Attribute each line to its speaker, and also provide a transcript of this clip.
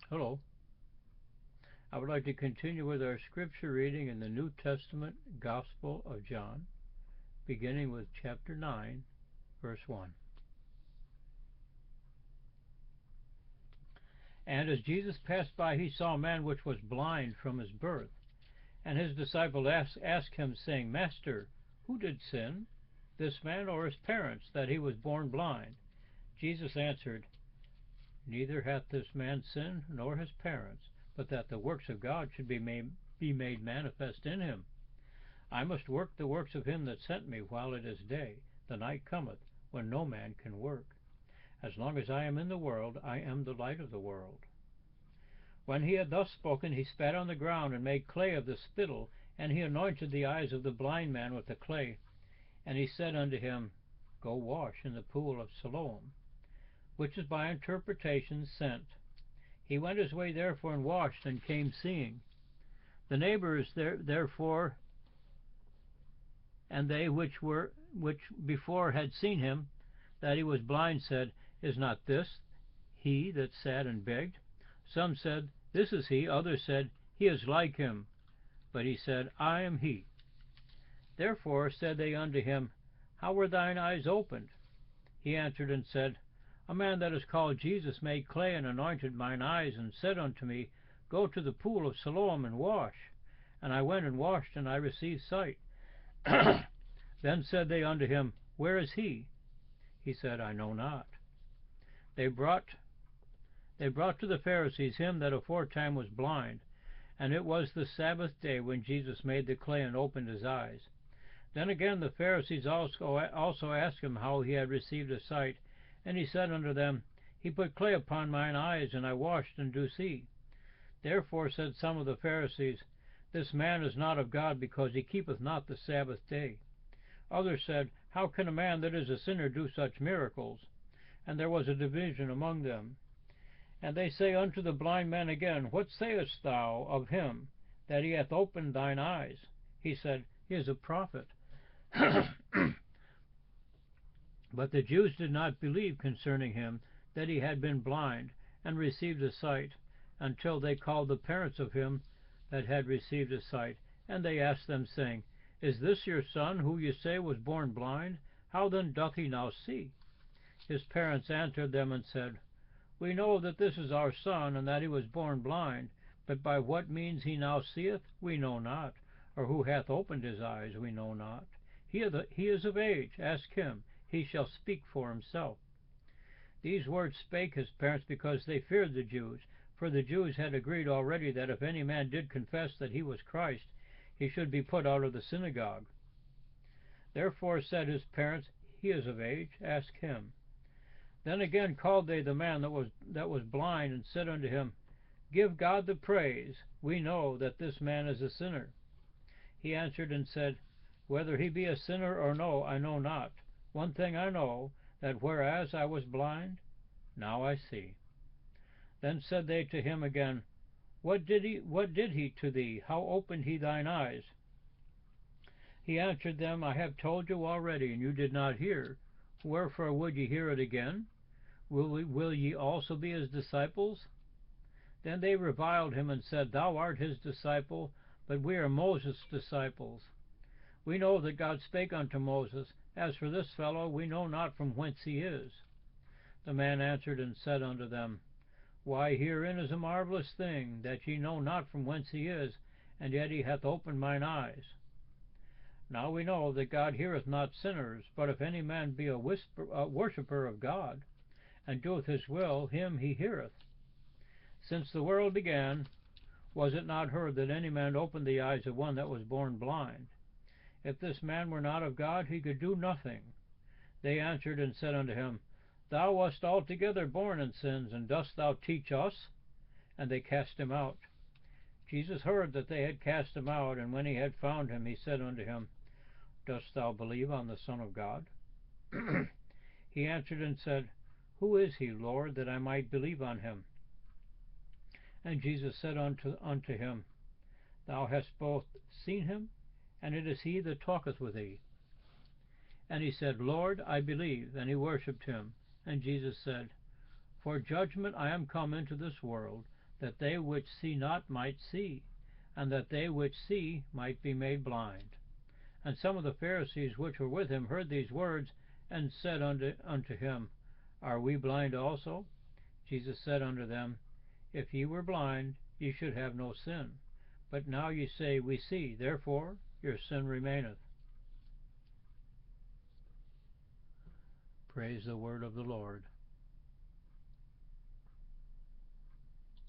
Speaker 1: Hello. I would like to continue with our scripture reading in the New Testament Gospel of John, beginning with chapter 9, verse 1. And as Jesus passed by, he saw a man which was blind from his birth. And his disciples asked him, saying, Master, who did sin, this man or his parents, that he was born blind? Jesus answered, Neither hath this man sinned, nor his parents, but that the works of God should be made manifest in him. I must work the works of him that sent me while it is day. The night cometh, when no man can work. As long as I am in the world, I am the light of the world. When he had thus spoken, he spat on the ground, and made clay of the spittle, and he anointed the eyes of the blind man with the clay. And he said unto him, Go wash in the pool of Siloam, which is by interpretation sent. He went his way therefore and washed, and came seeing. The neighbors therefore, and they which before had seen him, that he was blind, said, Is not this he that sat and begged? Some said, This is he. Others said, He is like him. But he said, I am he. Therefore said they unto him, How were thine eyes opened? He answered and said, A man that is called Jesus made clay and anointed mine eyes, and said unto me, Go to the pool of Siloam and wash. And I went and washed, and I received sight. Then said they unto him, Where is he? He said, I know not. They brought to the Pharisees him that aforetime was blind, and it was the Sabbath day when Jesus made the clay and opened his eyes. Then again the Pharisees also asked him how he had received his sight. And he said unto them, He put clay upon mine eyes, and I washed, and do see. Therefore said some of the Pharisees, This man is not of God, because he keepeth not the Sabbath day. Others said, How can a man that is a sinner do such miracles? And there was a division among them. And they say unto the blind man again, What sayest thou of him, that he hath opened thine eyes? He said, He is a prophet. But the Jews did not believe concerning him that he had been blind, and received his sight, until they called the parents of him that had received his sight. And they asked them, saying, Is this your son, who you say was born blind? How then doth he now see? His parents answered them and said, We know that this is our son, and that he was born blind. But by what means he now seeth, we know not, or who hath opened his eyes, we know not. He is of age, ask him, he shall speak for himself. These words spake his parents because they feared the Jews, for the Jews had agreed already that if any man did confess that he was Christ, he should be put out of the synagogue. Therefore said his parents, He is of age, ask him. Then again called they the man that was blind, and said unto him, Give God the praise, we know that this man is a sinner. He answered and said, Whether he be a sinner or no, I know not. One thing I know, that whereas I was blind, now I see. Then said they to him again, What did he to thee? How opened he thine eyes? He answered them, I have told you already, and you did not hear. Wherefore would ye hear it again? Will ye also be his disciples? Then they reviled him, and said, Thou art his disciple, but we are Moses' disciples. We know that God spake unto Moses. As for this fellow, we know not from whence he is. The man answered and said unto them, Why, herein is a marvelous thing, that ye know not from whence he is, and yet he hath opened mine eyes. Now we know that God heareth not sinners, but if any man be a worshipper of God, and doeth his will, him he heareth. Since the world began, was it not heard that any man opened the eyes of one that was born blind? If this man were not of God, he could do nothing. They answered and said unto him, Thou wast altogether born in sins, and dost thou teach us? And they cast him out. Jesus heard that they had cast him out, and when he had found him, he said unto him, Dost thou believe on the Son of God? He answered and said, Who is he, Lord, that I might believe on him? And Jesus said unto him, Thou hast both seen him, and it is he that talketh with thee. And he said, Lord, I believe. And he worshipped him. And Jesus said, For judgment I am come into this world, that they which see not might see, and that they which see might be made blind. And some of the Pharisees which were with him heard these words, and said unto him, Are we blind also? Jesus said unto them, If ye were blind, ye should have no sin. But now ye say, We see, therefore your sin remaineth. Praise the word of the Lord.